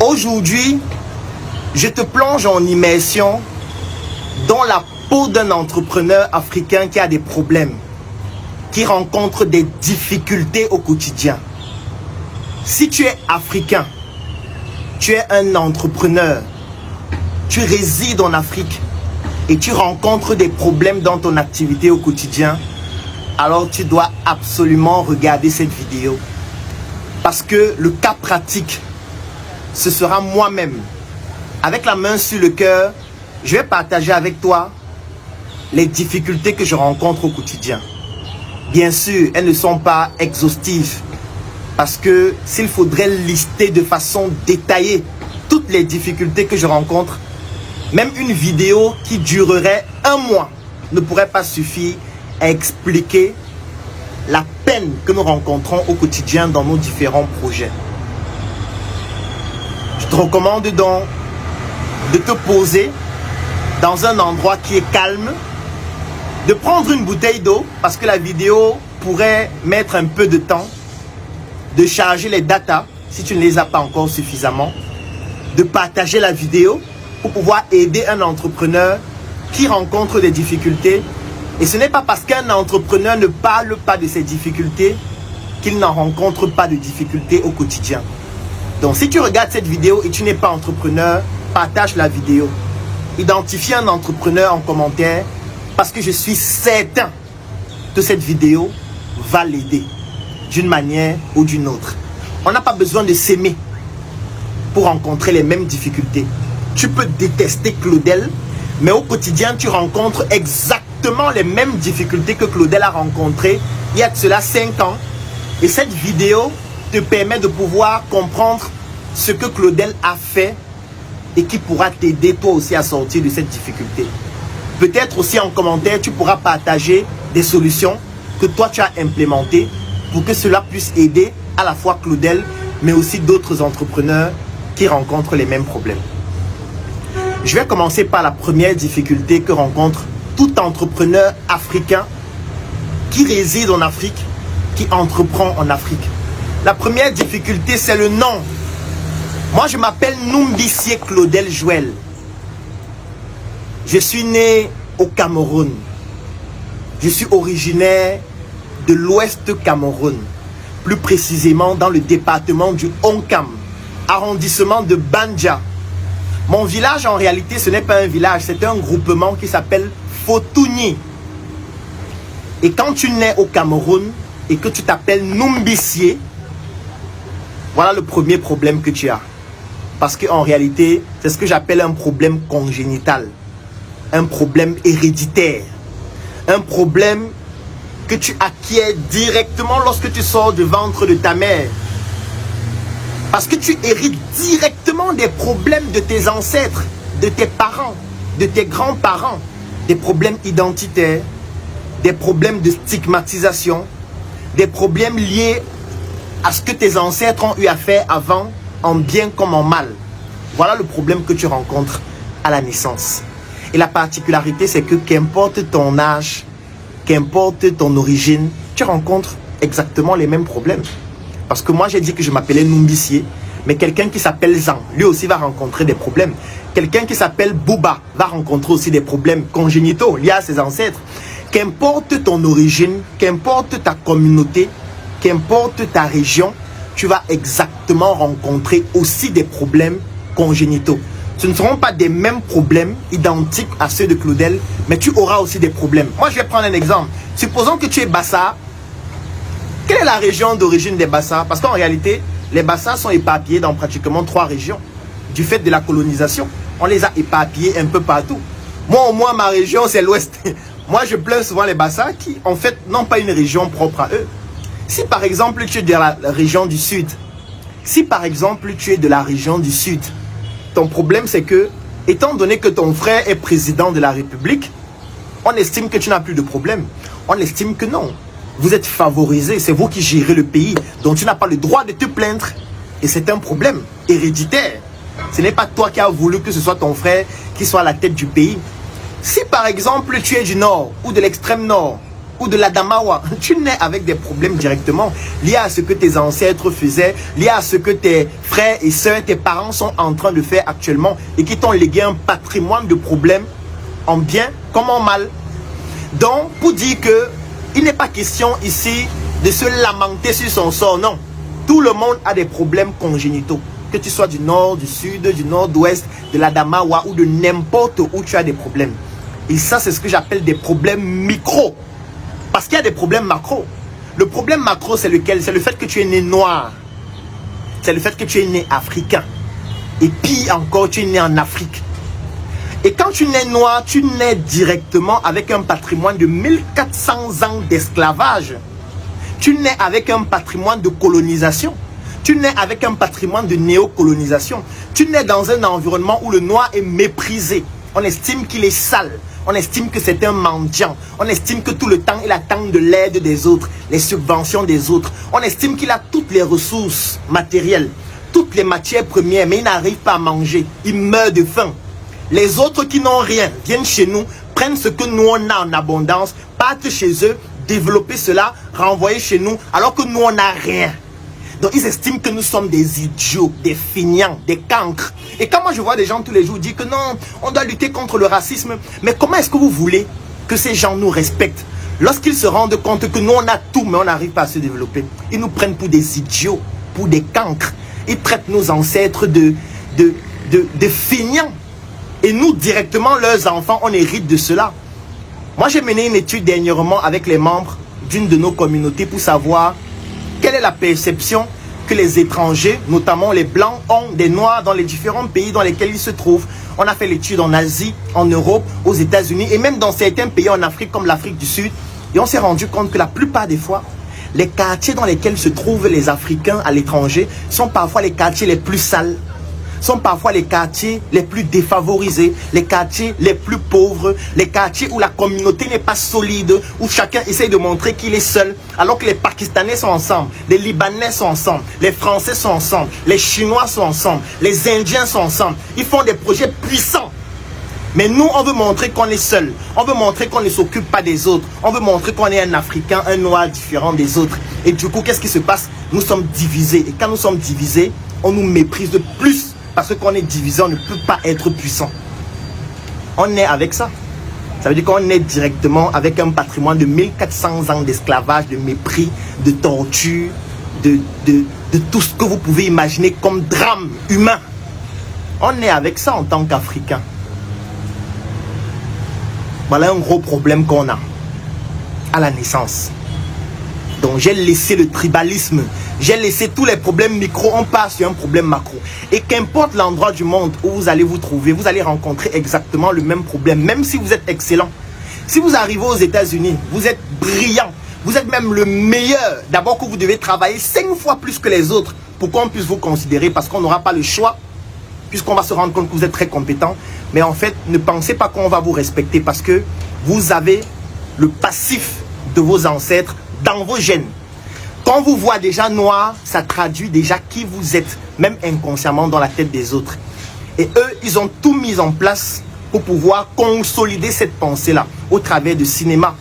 Aujourd'hui, je te plonge en immersion dans la peau d'un entrepreneur africain qui a des problèmes, qui rencontre des difficultés au quotidien. Si tu es africain, tu es un entrepreneur, tu résides en Afrique et tu rencontres des problèmes dans ton activité au quotidien, alors tu dois absolument regarder cette vidéo. Parce que le cas pratique, ce sera moi-même. Avec la main sur le cœur, je vais partager avec toi les difficultés que je rencontre au quotidien. Bien sûr, elles ne sont pas exhaustives. Parce que s'il faudrait lister de façon détaillée toutes les difficultés que je rencontre, même une vidéo qui durerait 1 mois ne pourrait pas suffire à expliquer la peine que nous rencontrons au quotidien dans nos différents projets. Je te recommande donc de te poser dans un endroit qui est calme, de prendre une bouteille d'eau parce que la vidéo pourrait mettre un peu de temps, de charger les datas si tu ne les as pas encore suffisamment, de partager la vidéo pour pouvoir aider un entrepreneur qui rencontre des difficultés. Et ce n'est pas parce qu'un entrepreneur ne parle pas de ses difficultés qu'il n'en rencontre pas de difficultés au quotidien. Donc si tu regardes cette vidéo et tu n'es pas entrepreneur, partage la vidéo. Identifie un entrepreneur en commentaire parce que je suis certain que cette vidéo va l'aider d'une manière ou d'une autre. On n'a pas besoin de s'aimer pour rencontrer les mêmes difficultés. Tu peux détester Claudel, mais au quotidien, tu rencontres exactement les mêmes difficultés que Claudel a rencontrées il y a de cela 5 ans. Et cette vidéo te permet de pouvoir comprendre ce que Claudel a fait et qui pourra t'aider toi aussi à sortir de cette difficulté. Peut-être aussi en commentaire, tu pourras partager des solutions que toi tu as implémentées pour que cela puisse aider à la fois Claudel, mais aussi d'autres entrepreneurs qui rencontrent les mêmes problèmes. Je vais commencer par la première difficulté que rencontre tout entrepreneur africain qui réside en Afrique, qui entreprend en Afrique. La première difficulté, c'est le nom. Moi, je m'appelle Numbissier Claudel Joël. Je suis né au Cameroun. Je suis originaire de l'Ouest Cameroun, plus précisément dans le département du Onkam, arrondissement de Banja. Mon village, en réalité, ce n'est pas un village, c'est un groupement qui s'appelle Fotouni. Et quand tu nais au Cameroun et que tu t'appelles Numbissier, voilà le premier problème que tu as. Parce qu'en réalité, c'est ce que j'appelle un problème congénital, un problème héréditaire, un problème que tu acquiers directement lorsque tu sors du ventre de ta mère. Parce que tu hérites directement des problèmes de tes ancêtres, de tes parents, de tes grands-parents, des problèmes identitaires, des problèmes de stigmatisation, des problèmes liés à ce que tes ancêtres ont eu à faire avant, en bien comme en mal. Voilà le problème que tu rencontres à la naissance. Et la particularité, c'est que qu'importe ton âge, qu'importe ton origine, tu rencontres exactement les mêmes problèmes. Parce que moi, j'ai dit que je m'appelais Numbissier, mais quelqu'un qui s'appelle Zan, lui aussi va rencontrer des problèmes. Quelqu'un qui s'appelle Bouba va rencontrer aussi des problèmes congénitaux liés à ses ancêtres. Qu'importe ton origine, qu'importe ta communauté, qu'importe ta région, tu vas exactement rencontrer aussi des problèmes congénitaux. Ce ne seront pas des mêmes problèmes identiques à ceux de Claudel, mais tu auras aussi des problèmes. Moi, je vais prendre un exemple. Supposons que tu es Bassa. Quelle est la région d'origine des Bassa? Parce qu'en réalité, les Bassa sont éparpillés dans pratiquement 3 régions. Du fait de la colonisation, on les a éparpillés un peu partout. Moi, au moins, ma région, c'est l'Ouest. Moi, je plains souvent les Bassa qui, en fait, n'ont pas une région propre à eux. Si, par exemple, tu es de la région du Sud, ton problème, c'est que, étant donné que ton frère est président de la République, on estime que tu n'as plus de problème. On estime que non. Vous êtes favorisé, c'est vous qui gérez le pays, donc tu n'as pas le droit de te plaindre. Et c'est un problème héréditaire. Ce n'est pas toi qui as voulu que ce soit ton frère qui soit à la tête du pays. Si par exemple tu es du Nord ou de l'extrême Nord, ou de l'Adamawa, tu nais avec des problèmes directement liés à ce que tes ancêtres faisaient, liés à ce que tes frères et sœurs, tes parents sont en train de faire actuellement et qui t'ont légué un patrimoine de problèmes en bien comme en mal. Donc, pour dire que il n'est pas question ici de se lamenter sur son sort, non. Tout le monde a des problèmes congénitaux. Que tu sois du nord, du sud, du nord-ouest, de l'Adamawa ou de n'importe où tu as des problèmes. Et ça, c'est ce que j'appelle des problèmes micro. Parce qu'il y a des problèmes macro. Le problème macro, c'est lequel? C'est le fait que tu es né noir. C'est le fait que tu es né africain. Et puis encore, tu es né en Afrique. Et quand tu nais noir, tu nais directement avec un patrimoine de 1400 ans d'esclavage. Tu nais avec un patrimoine de colonisation. Tu nais avec un patrimoine de néocolonisation. Tu nais dans un environnement où le noir est méprisé. On estime qu'il est sale. On estime que c'est un mendiant. On estime que tout le temps, il attend de l'aide des autres, les subventions des autres. On estime qu'il a toutes les ressources matérielles, toutes les matières premières, mais il n'arrive pas à manger. Il meurt de faim. Les autres qui n'ont rien viennent chez nous, prennent ce que nous on a en abondance, partent chez eux, développer cela, renvoyer chez nous, alors que nous on n'a rien. Donc ils estiment que nous sommes des idiots, des feignants, des cancres. Et quand moi je vois des gens tous les jours dire que non, on doit lutter contre le racisme, mais comment est-ce que vous voulez que ces gens nous respectent lorsqu'ils se rendent compte que nous on a tout mais on n'arrive pas à se développer? Ils nous prennent pour des idiots, pour des cancres. Ils traitent nos ancêtres de feignants. Et nous directement, leurs enfants, on hérite de cela. Moi j'ai mené une étude dernièrement avec les membres d'une de nos communautés pour savoir quelle est la perception que les étrangers, notamment les blancs, ont des noirs dans les différents pays dans lesquels ils se trouvent. On a fait l'étude en Asie, en Europe, aux États-Unis et même dans certains pays en Afrique comme l'Afrique du Sud. Et on s'est rendu compte que la plupart des fois, les quartiers dans lesquels se trouvent les Africains à l'étranger sont parfois les quartiers les plus sales, sont parfois les quartiers les plus défavorisés, les quartiers les plus pauvres, les quartiers où la communauté n'est pas solide, où chacun essaye de montrer qu'il est seul, alors que les Pakistanais sont ensemble, les Libanais sont ensemble, les Français sont ensemble, les Chinois sont ensemble, les Indiens sont ensemble. Ils font des projets puissants. Mais nous, on veut montrer qu'on est seul. On veut montrer qu'on ne s'occupe pas des autres. On veut montrer qu'on est un Africain, un Noir différent des autres. Et du coup, qu'est-ce qui se passe? Nous sommes divisés. Et quand nous sommes divisés, on nous méprise de plus. Parce qu'on est divisé, on ne peut pas être puissant. On est avec ça. Ça veut dire qu'on est directement avec un patrimoine de 1400 ans d'esclavage, de mépris, de torture, de tout ce que vous pouvez imaginer comme drame humain. On est avec ça en tant qu'Africain. Voilà un gros problème qu'on a à la naissance. Donc j'ai laissé le tribalisme, j'ai laissé tous les problèmes micro, on passe sur un problème macro. Et qu'importe l'endroit du monde où vous allez vous trouver, vous allez rencontrer exactement le même problème, même si vous êtes excellent. Si vous arrivez aux États-Unis, vous êtes brillant, vous êtes même le meilleur. D'abord que vous devez travailler 5 fois plus que les autres pour qu'on puisse vous considérer, parce qu'on n'aura pas le choix, puisqu'on va se rendre compte que vous êtes très compétent. Mais en fait, ne pensez pas qu'on va vous respecter parce que vous avez le passif de vos ancêtres dans vos gènes. Quand on vous voit déjà noir, ça traduit déjà qui vous êtes, même inconsciemment dans la tête des autres. Et eux, ils ont tout mis en place pour pouvoir consolider cette pensée-là au travers de cinéma,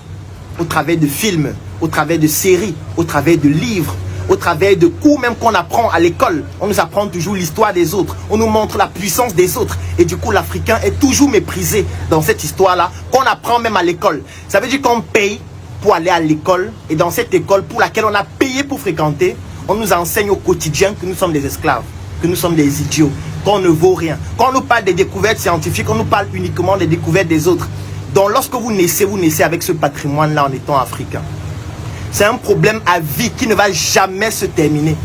au travers de films, au travers de séries, au travers de livres, au travers de cours même qu'on apprend à l'école. On nous apprend toujours l'histoire des autres. On nous montre la puissance des autres. Et du coup, l'Africain est toujours méprisé dans cette histoire-là qu'on apprend même à l'école. Ça veut dire qu'on paye pour aller à l'école, et dans cette école pour laquelle on a payé pour fréquenter, on nous enseigne au quotidien que nous sommes des esclaves, que nous sommes des idiots, qu'on ne vaut rien. Quand on nous parle des découvertes scientifiques, on nous parle uniquement des découvertes des autres. Donc lorsque vous naissez avec ce patrimoine-là en étant africain. C'est un problème à vie qui ne va jamais se terminer.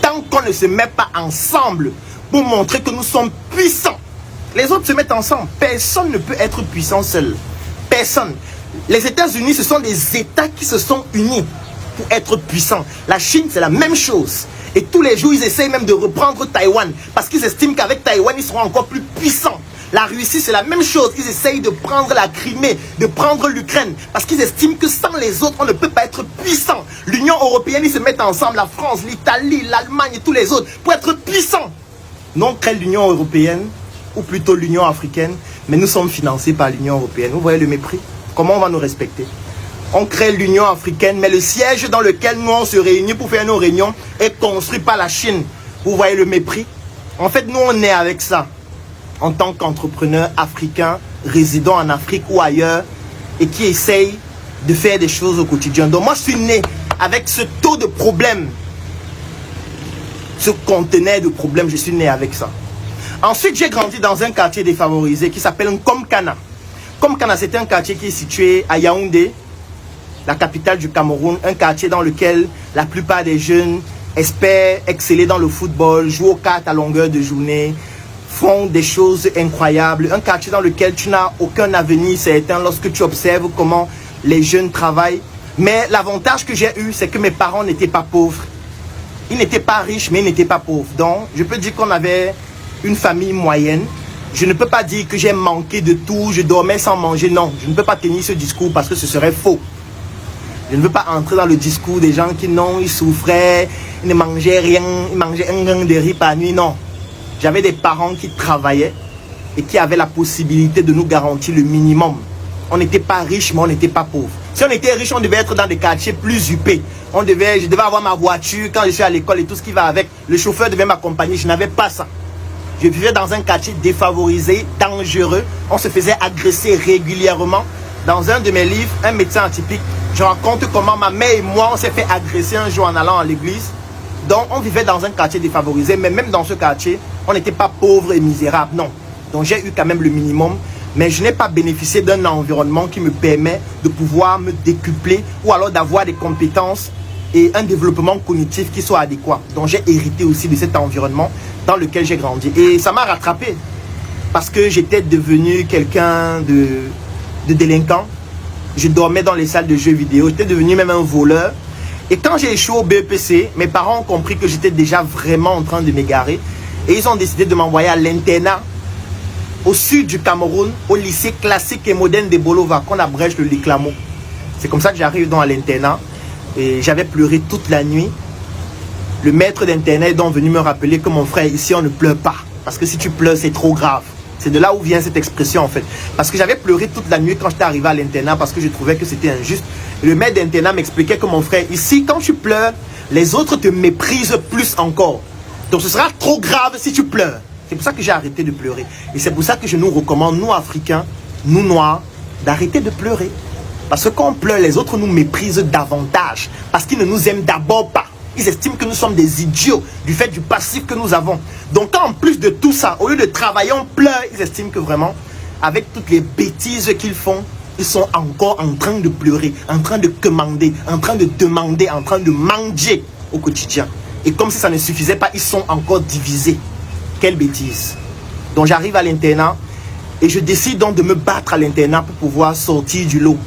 Tant qu'on ne se met pas ensemble pour montrer que nous sommes puissants. Les autres se mettent ensemble. Personne ne peut être puissant seul. Personne. Les États-Unis, ce sont des États qui se sont unis pour être puissants. La Chine, c'est la même chose. Et tous les jours, ils essayent même de reprendre Taïwan. Parce qu'ils estiment qu'avec Taïwan, ils seront encore plus puissants. La Russie, c'est la même chose. Ils essayent de prendre la Crimée, de prendre l'Ukraine. Parce qu'ils estiment que sans les autres, on ne peut pas être puissant. L'Union européenne, ils se mettent ensemble. La France, l'Italie, l'Allemagne et tous les autres pour être puissants. Non, crée l'Union européenne, ou plutôt l'Union africaine. Mais nous sommes financés par l'Union européenne. Vous voyez le mépris? Comment on va nous respecter? On crée l'Union africaine, mais le siège dans lequel nous on se réunit pour faire nos réunions est construit par la Chine. Vous voyez le mépris? En fait, nous on est avec ça. En tant qu'entrepreneur africain, résident en Afrique ou ailleurs, et qui essaye de faire des choses au quotidien. Donc moi je suis né avec ce taux de problèmes, ce conteneur de problèmes, je suis né avec ça. Ensuite, j'ai grandi dans un quartier défavorisé qui s'appelle Nkomkana. Nkomkana, c'est un quartier qui est situé à Yaoundé, la capitale du Cameroun, un quartier dans lequel la plupart des jeunes espèrent exceller dans le football, jouer aux cartes à longueur de journée, font des choses incroyables. Un quartier dans lequel tu n'as aucun avenir certain lorsque tu observes comment les jeunes travaillent. Mais l'avantage que j'ai eu, c'est que mes parents n'étaient pas pauvres. Ils n'étaient pas riches, mais ils n'étaient pas pauvres. Donc, je peux dire qu'on avait une famille moyenne. Je ne peux pas dire que j'ai manqué de tout, je dormais sans manger. Non, je ne peux pas tenir ce discours parce que ce serait faux. Je ne veux pas entrer dans le discours des gens qui, non, ils souffraient, ils ne mangeaient rien, ils mangeaient un grain de riz par nuit. Non. J'avais des parents qui travaillaient et qui avaient la possibilité de nous garantir le minimum. On n'était pas riches, mais on n'était pas pauvres. Si on était riche, on devait être dans des quartiers plus huppés. Je devais avoir ma voiture quand je suis à l'école et tout ce qui va avec. Le chauffeur devait m'accompagner. Je n'avais pas ça. Je vivais dans un quartier défavorisé, dangereux. On se faisait agresser régulièrement. Dans un de mes livres, Un médecin atypique, je raconte comment ma mère et moi, on s'est fait agresser un jour en allant à l'église. Donc, on vivait dans un quartier défavorisé. Mais même dans ce quartier, on n'était pas pauvre et misérable. Non. Donc, j'ai eu quand même le minimum. Mais je n'ai pas bénéficié d'un environnement qui me permet de pouvoir me décupler ou alors d'avoir des compétences et un développement cognitif qui soit adéquat. Donc j'ai hérité aussi de cet environnement dans lequel j'ai grandi. Et ça m'a rattrapé parce que j'étais devenu quelqu'un de délinquant. Je dormais dans les salles de jeux vidéo. J'étais devenu même un voleur. Et quand j'ai échoué au BEPC, mes parents ont compris que j'étais déjà vraiment en train de m'égarer. Et ils ont décidé de m'envoyer à l'internat au sud du Cameroun, au lycée classique et moderne de Bolova, qu'on abrège le Liklamo. C'est comme ça que j'arrive dans l'internat. Et j'avais pleuré toute la nuit. Le maître d'internat est donc venu me rappeler que mon frère, ici on ne pleure pas. Parce que si tu pleures, c'est trop grave. C'est de là où vient cette expression en fait. Parce que j'avais pleuré toute la nuit quand j'étais arrivé à l'internat parce que je trouvais que c'était injuste. Et le maître d'internat m'expliquait que mon frère, ici quand tu pleures, les autres te méprisent plus encore. Donc ce sera trop grave si tu pleures. C'est pour ça que j'ai arrêté de pleurer. Et c'est pour ça que je nous recommande, nous Africains, nous Noirs, d'arrêter de pleurer. Parce que quand on pleure, les autres nous méprisent davantage. Parce qu'ils ne nous aiment d'abord pas. Ils estiment que nous sommes des idiots du fait du passif que nous avons. Donc quand en plus de tout ça, au lieu de travailler, on pleure, ils estiment que vraiment, avec toutes les bêtises qu'ils font, ils sont encore en train de pleurer, en train de commander, en train de demander, en train de manger au quotidien. Et comme si ça ne suffisait pas, ils sont encore divisés. Quelle bêtise. Donc j'arrive à l'internat et je décide donc de me battre à l'internat pour pouvoir sortir du lot.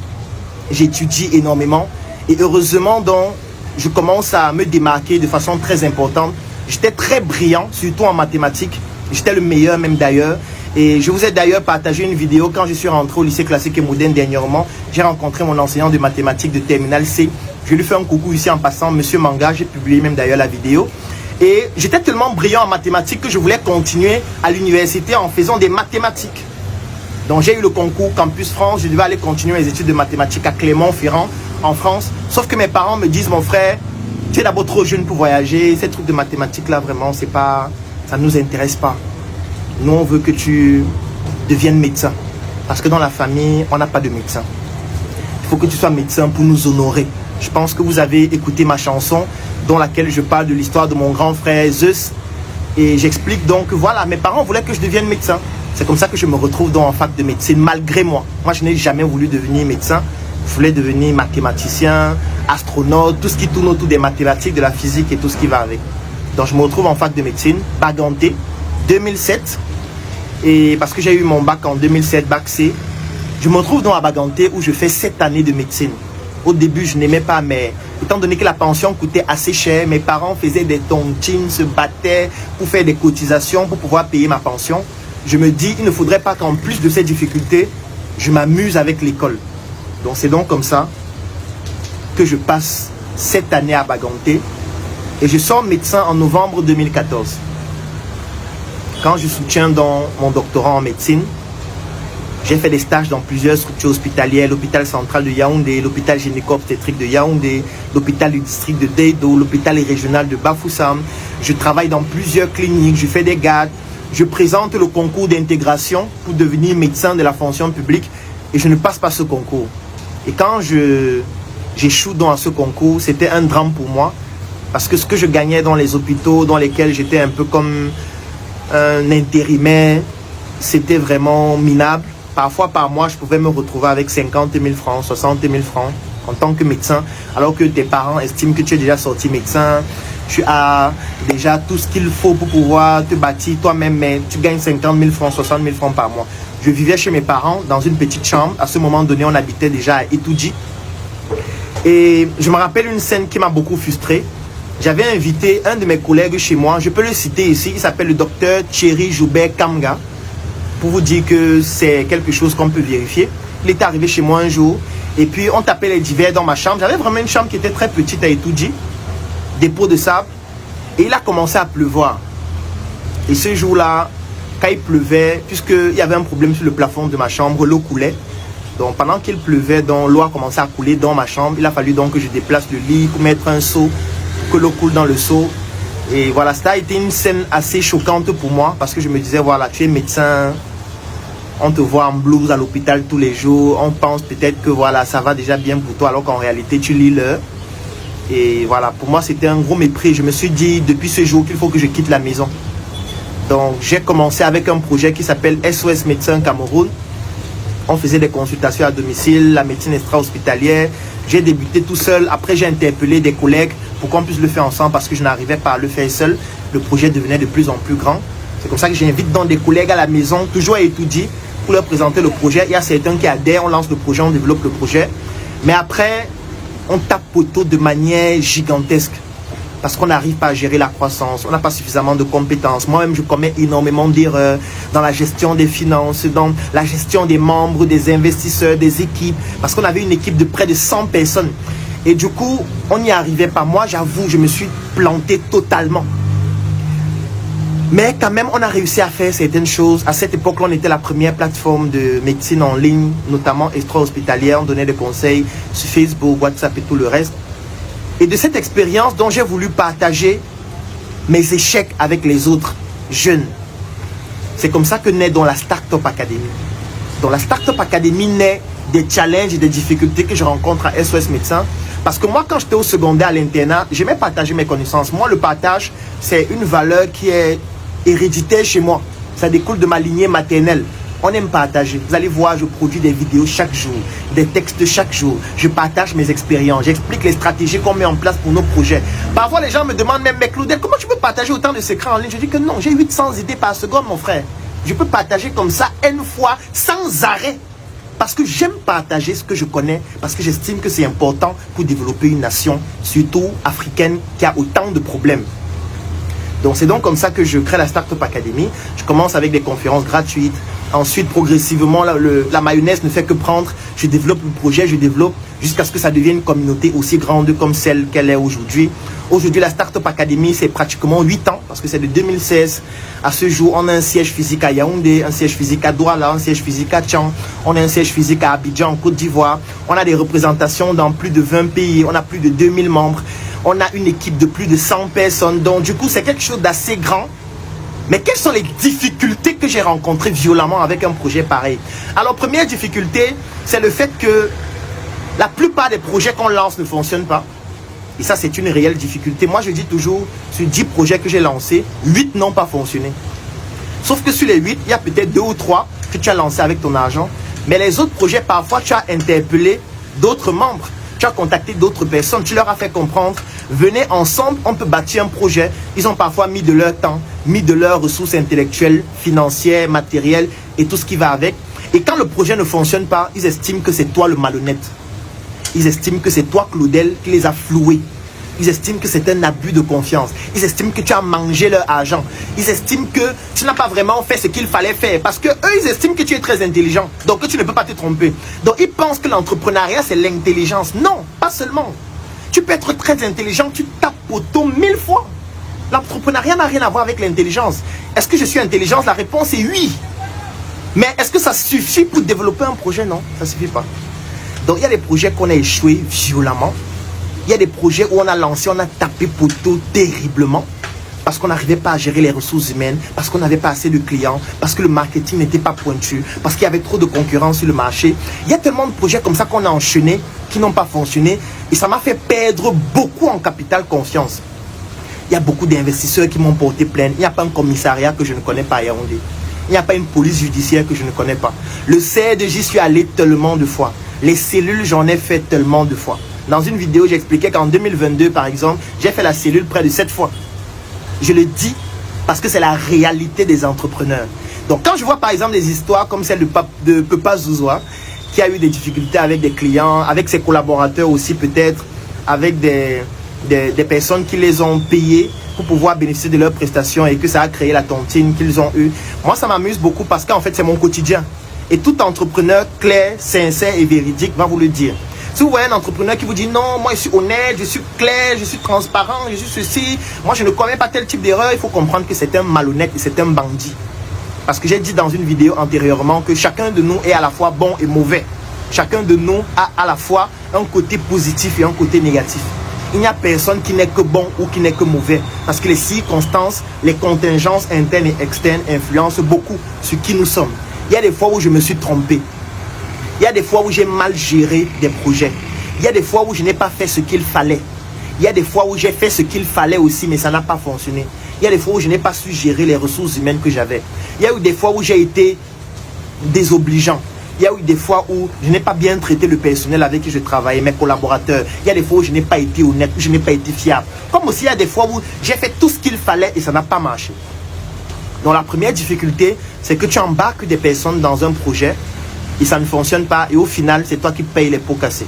J'étudie énormément et heureusement donc je commence à me démarquer de façon très importante. J'étais très brillant, surtout en mathématiques. J'étais le meilleur même d'ailleurs. Et je vous ai d'ailleurs partagé une vidéo quand je suis rentré au lycée classique et moderne dernièrement. J'ai rencontré mon enseignant de mathématiques de terminale C. Je lui fais un coucou ici en passant, Monsieur Manga. J'ai publié même d'ailleurs la vidéo. Et j'étais tellement brillant en mathématiques que je voulais continuer à l'université en faisant des mathématiques. Donc j'ai eu le concours Campus France, je devais aller continuer mes études de mathématiques à Clermont-Ferrand en France. Sauf que mes parents me disent, mon frère, tu es d'abord trop jeune pour voyager, ces trucs de mathématiques là vraiment, c'est pas, ça ne nous intéresse pas. Nous on veut que tu deviennes médecin. Parce que dans la famille, on n'a pas de médecin. Il faut que tu sois médecin pour nous honorer. Je pense que vous avez écouté ma chanson dans laquelle je parle de l'histoire de mon grand frère Zeus. Et j'explique donc que voilà, mes parents voulaient que je devienne médecin. C'est comme ça que je me retrouve en fac de médecine, malgré moi. Moi, je n'ai jamais voulu devenir médecin. Je voulais devenir mathématicien, astronaute, tout ce qui tourne autour des mathématiques, de la physique et tout ce qui va avec. Donc, je me retrouve en fac de médecine, Baganté, 2007. Et parce que j'ai eu mon bac en 2007, bac C, je me retrouve donc à Baganté où je fais 7 années de médecine. Au début, je n'aimais pas, mais étant donné que la pension coûtait assez cher, mes parents faisaient des tontines, se battaient pour faire des cotisations pour pouvoir payer ma pension. Je me dis, il ne faudrait pas qu'en plus de ces difficultés, je m'amuse avec l'école. Donc c'est donc comme ça que je passe 7 années à Baganté et je sors médecin en novembre 2014. Quand je soutiens dans mon doctorat en médecine, J'ai fait des stages dans plusieurs structures hospitalières, l'hôpital central de Yaoundé, l'hôpital gynéco-obstétrique de Yaoundé, l'hôpital du district de Deido, l'hôpital régional de Bafoussam. Je travaille dans plusieurs cliniques, je fais des gardes, je présente le concours d'intégration pour devenir médecin de la fonction publique et je ne passe pas ce concours. Et quand j'échoue dans ce concours, c'était un drame pour moi parce que ce que je gagnais dans les hôpitaux dans lesquels j'étais un peu comme un intérimaire, c'était vraiment minable. Parfois, par mois, je pouvais me retrouver avec 50 000 francs, 60 000 francs en tant que médecin, alors que tes parents estiment que tu es déjà sorti médecin, tu as déjà tout ce qu'il faut pour pouvoir te bâtir toi-même, mais tu gagnes 50 000 francs, 60 000 francs par mois. Je vivais chez mes parents dans une petite chambre. À ce moment donné, on habitait déjà à Itoudji. Et je me rappelle une scène qui m'a beaucoup frustré. J'avais invité un de mes collègues chez moi, je peux le citer ici, il s'appelle le docteur Thierry Joubert Kamga, pour vous dire que c'est quelque chose qu'on peut vérifier. Il est arrivé chez moi un jour, et puis on tapait les divers dans ma chambre. J'avais vraiment une chambre qui était très petite à Itoudji, dépôt de sable, et il a commencé à pleuvoir. Et ce jour-là, quand il pleuvait, puisqu'il y avait un problème sur le plafond de ma chambre, l'eau coulait. Donc pendant qu'il pleuvait, l'eau a commencé à couler dans ma chambre. Il a fallu donc que je déplace le lit pour mettre un seau, que l'eau coule dans le seau. Et voilà, ça a été une scène assez choquante pour moi parce que je me disais, voilà, tu es médecin, on te voit en blouse à l'hôpital tous les jours, on pense peut-être que voilà, ça va déjà bien pour toi alors qu'en réalité tu lis l'heure. Et voilà, pour moi c'était un gros mépris. Je me suis dit depuis ce jour qu'il faut que je quitte la maison. Donc j'ai commencé avec un projet qui s'appelle SOS Médecins Cameroun. On faisait des consultations à domicile, la médecine extra-hospitalière. J'ai débuté tout seul. Après, j'ai interpellé des collègues pour qu'on puisse le faire ensemble parce que je n'arrivais pas à le faire seul. Le projet devenait de plus en plus grand. C'est comme ça que j'invite donc des collègues à la maison, toujours à Itoudji, pour leur présenter le projet. Il y a certains qui adhèrent, on lance le projet, on développe le projet. Mais après, on tape poteau de manière gigantesque. Parce qu'on n'arrive pas à gérer la croissance, on n'a pas suffisamment de compétences. Moi-même, je commets énormément d'erreurs dans la gestion des finances, dans la gestion des membres, des investisseurs, des équipes. Parce qu'on avait une équipe de près de 100 personnes. Et du coup, on n'y arrivait pas. Moi, j'avoue, je me suis planté totalement. Mais quand même, on a réussi à faire certaines choses. À cette époque-là, on était la première plateforme de médecine en ligne, notamment extra-hospitalière. On donnait des conseils sur Facebook, WhatsApp et tout le reste. Et de cette expérience dont j'ai voulu partager mes échecs avec les autres jeunes. C'est comme ça que naît dans la Startup Academy. Dans la Startup Academy naît des challenges et des difficultés que je rencontre à SOS Médecins. Parce que moi, quand j'étais au secondaire à l'internat, j'aimais partager mes connaissances. Moi, le partage, c'est une valeur qui est héréditaire chez moi. Ça découle de ma lignée maternelle. On aime partager. Vous allez voir, je produis des vidéos chaque jour, des textes chaque jour. Je partage mes expériences. J'explique les stratégies qu'on met en place pour nos projets. Parfois, les gens me demandent même, mais Claudel, comment tu peux partager autant de secrets en ligne? Je dis que non, j'ai 800 idées par seconde, mon frère. Je peux partager comme ça, une fois, sans arrêt. Parce que j'aime partager ce que je connais, parce que j'estime que c'est important pour développer une nation, surtout africaine, qui a autant de problèmes. Donc c'est donc comme ça que je crée la Startup Academy. Je commence avec des conférences gratuites. Ensuite, progressivement, la mayonnaise ne fait que prendre. Je développe le projet, je développe jusqu'à ce que ça devienne une communauté aussi grande comme celle qu'elle est aujourd'hui. Aujourd'hui, la Startup Academy, c'est pratiquement 8 ans parce que c'est de 2016 à ce jour. On a un siège physique à Yaoundé, un siège physique à Douala, un siège physique à Tchang. On a un siège physique à Abidjan, en Côte d'Ivoire. On a des représentations dans plus de 20 pays. On a plus de 2000 membres. On a une équipe de plus de 100 personnes. Donc, du coup, c'est quelque chose d'assez grand. Mais quelles sont les difficultés que j'ai rencontrées violemment avec un projet pareil? Alors, première difficulté, c'est le fait que la plupart des projets qu'on lance ne fonctionnent pas. Et ça, c'est une réelle difficulté. Moi, je dis toujours, sur 10 projets que j'ai lancés, 8 n'ont pas fonctionné. Sauf que sur les 8, il y a peut-être 2 ou 3 que tu as lancés avec ton argent. Mais les autres projets, parfois, tu as interpellé d'autres membres. Tu as contacté d'autres personnes, tu leur as fait comprendre, venez ensemble, on peut bâtir un projet. Ils ont parfois mis de leur temps, mis de leurs ressources intellectuelles, financières, matérielles et tout ce qui va avec. Et quand le projet ne fonctionne pas, ils estiment que c'est toi le malhonnête. Ils estiment que c'est toi, Claudel, qui les a floués. Ils estiment que c'est un abus de confiance. Ils estiment que tu as mangé leur argent. Ils estiment que tu n'as pas vraiment fait ce qu'il fallait faire. Parce que eux, ils estiment que tu es très intelligent. Donc que tu ne peux pas te tromper. Donc ils pensent que l'entrepreneuriat, c'est l'intelligence. Non, pas seulement. Tu peux être très intelligent, tu tapes poteau 1000 fois. L'entrepreneuriat n'a rien à voir avec l'intelligence. Est-ce que je suis intelligent? La réponse est oui. Mais est-ce que ça suffit pour développer un projet? Non, ça ne suffit pas. Donc il y a des projets qu'on a échoué violemment. Il y a des projets où on a lancé, on a tapé poteau terriblement. Parce qu'on n'arrivait pas à gérer les ressources humaines, parce qu'on n'avait pas assez de clients, parce que le marketing n'était pas pointu, parce qu'il y avait trop de concurrence sur le marché. Il y a tellement de projets comme ça qu'on a enchaînés, qui n'ont pas fonctionné. Et ça m'a fait perdre beaucoup en capital confiance. Il y a beaucoup d'investisseurs qui m'ont porté plainte. Il n'y a pas un commissariat que je ne connais pas à Yaoundé. Il n'y a pas une police judiciaire que je ne connais pas. Le CED, j'y suis allé tellement de fois. Les cellules, j'en ai fait tellement de fois. Dans une vidéo, j'expliquais qu'en 2022, par exemple, j'ai fait la cellule près de 7 fois. Je le dis parce que c'est la réalité des entrepreneurs. Donc quand je vois par exemple des histoires comme celle de Papa Zouzoua, qui a eu des difficultés avec des clients, avec ses collaborateurs aussi peut-être, avec des personnes qui les ont payés pour pouvoir bénéficier de leurs prestations et que ça a créé la tontine qu'ils ont eue. Moi ça m'amuse beaucoup parce qu'en fait c'est mon quotidien. Et tout entrepreneur clair, sincère et véridique va vous le dire. Si vous voyez un entrepreneur qui vous dit non, moi je suis honnête, je suis clair, je suis transparent, je suis ceci, moi je ne commets pas tel type d'erreur, il faut comprendre que c'est un malhonnête et c'est un bandit. Parce que j'ai dit dans une vidéo antérieurement que chacun de nous est à la fois bon et mauvais. Chacun de nous a à la fois un côté positif et un côté négatif. Il n'y a personne qui n'est que bon ou qui n'est que mauvais. Parce que les circonstances, les contingences internes et externes influencent beaucoup sur qui nous sommes. Il y a des fois où je me suis trompé. Il y a des fois où j'ai mal géré des projets. Il y a des fois où je n'ai pas fait ce qu'il fallait. Il y a des fois où j'ai fait ce qu'il fallait aussi, mais ça n'a pas fonctionné. Il y a des fois où je n'ai pas su gérer les ressources humaines que j'avais. Il y a eu des fois où j'ai été désobligeant. Il y a eu des fois où je n'ai pas bien traité le personnel avec qui je travaillais, mes collaborateurs. Il y a des fois où je n'ai pas été honnête, où je n'ai pas été fiable. Comme aussi il y a des fois où j'ai fait tout ce qu'il fallait et ça n'a pas marché. Donc la première difficulté, c'est que tu embarques des personnes dans un projet et ça ne fonctionne pas. Et au final, c'est toi qui payes les pots cassés.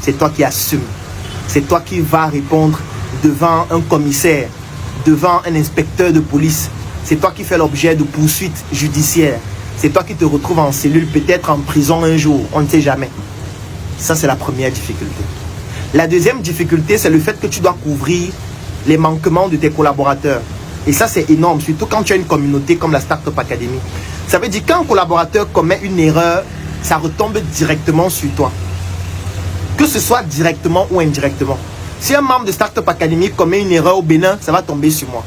C'est toi qui assumes. C'est toi qui vas répondre devant un commissaire, devant un inspecteur de police. C'est toi qui fais l'objet de poursuites judiciaires. C'est toi qui te retrouves en cellule, peut-être en prison un jour. On ne sait jamais. Ça, c'est la première difficulté. La deuxième difficulté, c'est le fait que tu dois couvrir les manquements de tes collaborateurs. Et ça, c'est énorme, surtout quand tu as une communauté comme la Startup Academy. Ça veut dire qu'un collaborateur commet une erreur, ça retombe directement sur toi. Que ce soit directement ou indirectement. Si un membre de Startup Academy commet une erreur au Bénin, ça va tomber sur moi.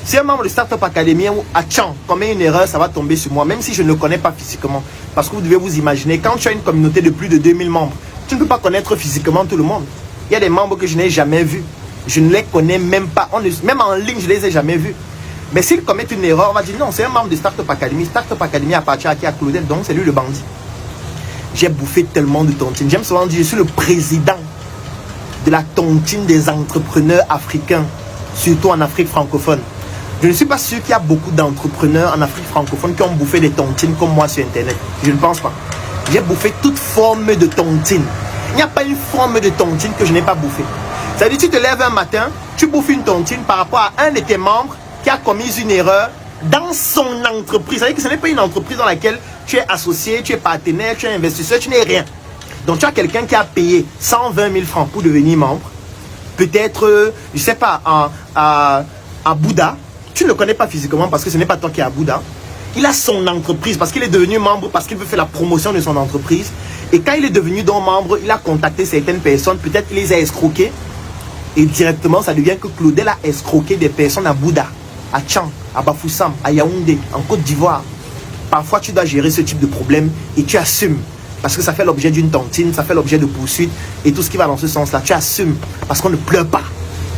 Si un membre de Startup Academy à Tchang commet une erreur, ça va tomber sur moi, même si je ne le connais pas physiquement. Parce que vous devez vous imaginer, quand tu as une communauté de plus de 2000 membres, tu ne peux pas connaître physiquement tout le monde. Il y a des membres que je n'ai jamais vus. Je ne les connais même pas. Même en ligne, je ne les ai jamais vus. Mais s'ils commettent une erreur, on va dire non, c'est un membre de Startup Academy. Startup Academy appartient à qui? À Claudel, donc c'est lui le bandit. J'ai bouffé tellement de tontine. J'aime souvent dire, je suis le président de la tontine des entrepreneurs africains, surtout en Afrique francophone. Je ne suis pas sûr qu'il y a beaucoup d'entrepreneurs en Afrique francophone qui ont bouffé des tontines comme moi sur Internet. Je ne pense pas. J'ai bouffé toute forme de tontine. Il n'y a pas une forme de tontine que je n'ai pas bouffé. Ça veut dire que tu te lèves un matin, tu bouffes une tontine par rapport à un de tes membres qui a commis une erreur dans son entreprise. Ça veut dire que ce n'est pas une entreprise dans laquelle tu es associé, tu es partenaire, tu es investisseur, tu n'es rien. Donc tu as quelqu'un qui a payé 120 000 francs pour devenir membre. Peut-être, je ne sais pas, à Bouddha. Tu ne le connais pas physiquement parce que ce n'est pas toi qui es à Bouddha. Il a son entreprise parce qu'il est devenu membre, parce qu'il veut faire la promotion de son entreprise. Et quand il est devenu donc membre, il a contacté certaines personnes. Peut-être qu'il les a escroquées. Et directement, ça devient que Claudel a escroqué des personnes à Bouddha, à Tchang, à Bafoussam, à Yaoundé, en Côte d'Ivoire. Parfois, tu dois gérer ce type de problème et tu assumes. Parce que ça fait l'objet d'une tontine, ça fait l'objet de poursuites et tout ce qui va dans ce sens-là. Tu assumes parce qu'on ne pleure pas.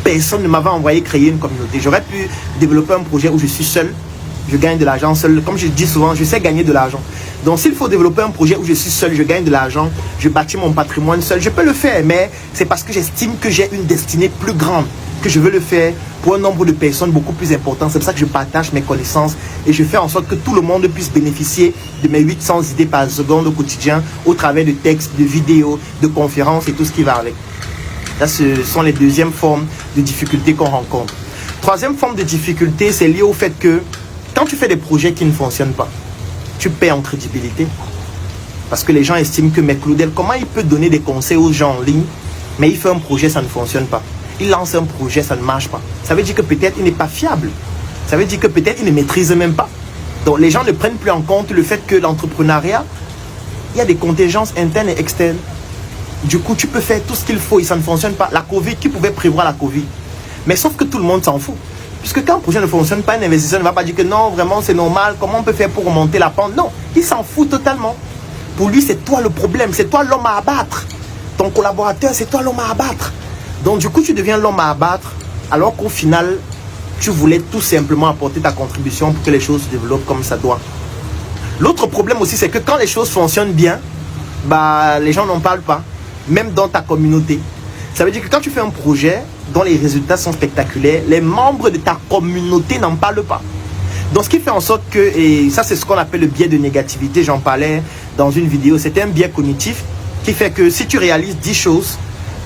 Personne ne m'avait envoyé créer une communauté. J'aurais pu développer un projet où je suis seul. Je gagne de l'argent seul. Comme je dis souvent, je sais gagner de l'argent. Donc s'il faut développer un projet où je suis seul, je gagne de l'argent, je bâtis mon patrimoine seul, je peux le faire. Mais c'est parce que j'estime que j'ai une destinée plus grande, que je veux le faire pour un nombre de personnes beaucoup plus important. C'est pour ça que je partage mes connaissances et je fais en sorte que tout le monde puisse bénéficier de mes 800 idées par seconde au quotidien au travers de textes, de vidéos, de conférences et tout ce qui va avec. Là, ce sont les deuxièmes formes de difficultés qu'on rencontre. Troisième forme de difficulté, c'est lié au fait que quand tu fais des projets qui ne fonctionnent pas, tu perds en crédibilité. Parce que les gens estiment que mais Claudel, comment il peut donner des conseils aux gens en ligne, mais il fait un projet, ça ne fonctionne pas. Il lance un projet, ça ne marche pas. Ça veut dire que peut-être il n'est pas fiable. Ça veut dire que peut-être il ne maîtrise même pas. Donc les gens ne prennent plus en compte le fait que l'entrepreneuriat, il y a des contingences internes et externes. Du coup, tu peux faire tout ce qu'il faut et ça ne fonctionne pas. La Covid, qui pouvait prévoir la Covid? Mais sauf que tout le monde s'en fout. Puisque quand un projet ne fonctionne pas, un investisseur ne va pas dire que non, vraiment c'est normal, comment on peut faire pour remonter la pente? Non, il s'en fout totalement. Pour lui, c'est toi le problème, c'est toi l'homme à abattre. Ton collaborateur, c'est toi l'homme à abattre. Donc du coup, tu deviens l'homme à abattre, alors qu'au final, tu voulais tout simplement apporter ta contribution pour que les choses se développent comme ça doit. L'autre problème aussi, c'est que quand les choses fonctionnent bien, bah, les gens n'en parlent pas, même dans ta communauté. Ça veut dire que quand tu fais un projet dont les résultats sont spectaculaires, les membres de ta communauté n'en parlent pas. Donc ce qui fait en sorte que, et ça c'est ce qu'on appelle le biais de négativité, j'en parlais dans une vidéo, c'était un biais cognitif qui fait que si tu réalises 10 choses,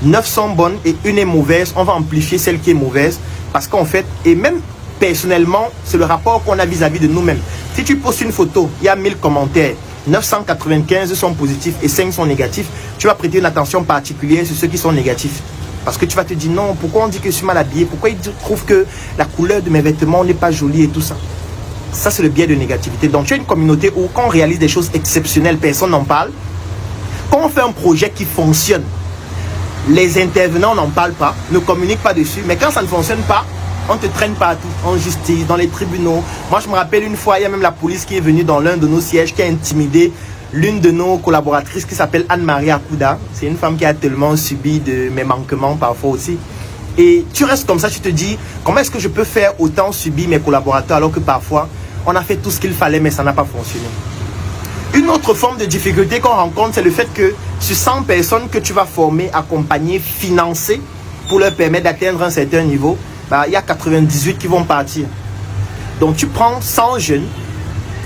9 sont bonnes et une est mauvaise, on va amplifier celle qui est mauvaise, parce qu'en fait, et même personnellement, c'est le rapport qu'on a vis-à-vis de nous-mêmes. Si tu postes une photo, il y a 1000 commentaires, 995 sont positifs et 5 sont négatifs, tu vas prêter une attention particulière sur ceux qui sont négatifs. Parce que tu vas te dire non, pourquoi on dit que je suis mal habillé, pourquoi ils trouvent que la couleur de mes vêtements n'est pas jolie et tout ça. Ça, c'est le biais de négativité. Donc, tu as une communauté où quand on réalise des choses exceptionnelles, personne n'en parle. Quand on fait un projet qui fonctionne, les intervenants n'en parlent pas, ne communiquent pas dessus. Mais quand ça ne fonctionne pas, on te traîne partout, en justice, dans les tribunaux. Moi, je me rappelle une fois, il y a même la police qui est venue dans l'un de nos sièges, qui a intimidé l'une de nos collaboratrices qui s'appelle Anne-Marie Akouda. C'est une femme qui a tellement subi de mes manquements parfois aussi. Et tu restes comme ça, tu te dis, comment est-ce que je peux faire autant subir mes collaborateurs alors que parfois, on a fait tout ce qu'il fallait, mais ça n'a pas fonctionné. Une autre forme de difficulté qu'on rencontre, c'est le fait que sur 100 personnes que tu vas former, accompagner, financer pour leur permettre d'atteindre un certain niveau, bah, il y a 98 qui vont partir. Donc tu prends 100 jeunes,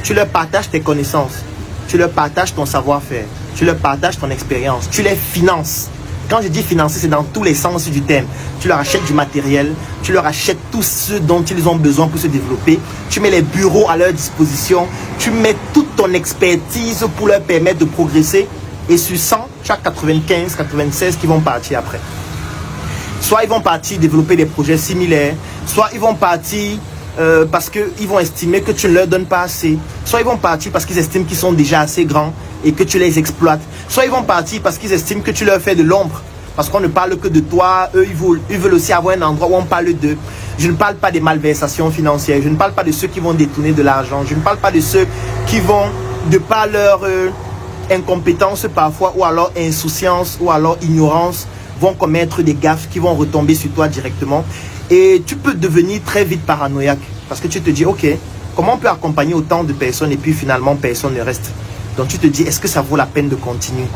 tu leur partages tes connaissances, tu leur partages ton savoir-faire, tu leur partages ton expérience, tu les finances. Quand je dis financer, c'est dans tous les sens du terme. Tu leur achètes du matériel, tu leur achètes tout ce dont ils ont besoin pour se développer. Tu mets les bureaux à leur disposition, tu mets toute ton expertise pour leur permettre de progresser. Et sur 100, tu as 95, 96 qui vont partir après. Soit ils vont partir développer des projets similaires, soit ils vont partir parce qu'ils vont estimer que tu ne leur donnes pas assez. Soit ils vont partir parce qu'ils estiment qu'ils sont déjà assez grands et que tu les exploites. Soit ils vont partir parce qu'ils estiment que tu leur fais de l'ombre. Parce qu'on ne parle que de toi, eux ils veulent aussi avoir un endroit où on parle d'eux. Je ne parle pas des malversations financières, je ne parle pas de ceux qui vont détourner de l'argent, je ne parle pas de ceux qui vont, de par leur incompétence parfois, ou alors insouciance, ou alors ignorance, vont commettre des gaffes qui vont retomber sur toi directement. Et tu peux devenir très vite paranoïaque. Parce que tu te dis, ok, comment on peut accompagner autant de personnes et puis finalement personne ne reste. Donc tu te dis, est-ce que ça vaut la peine de continuer?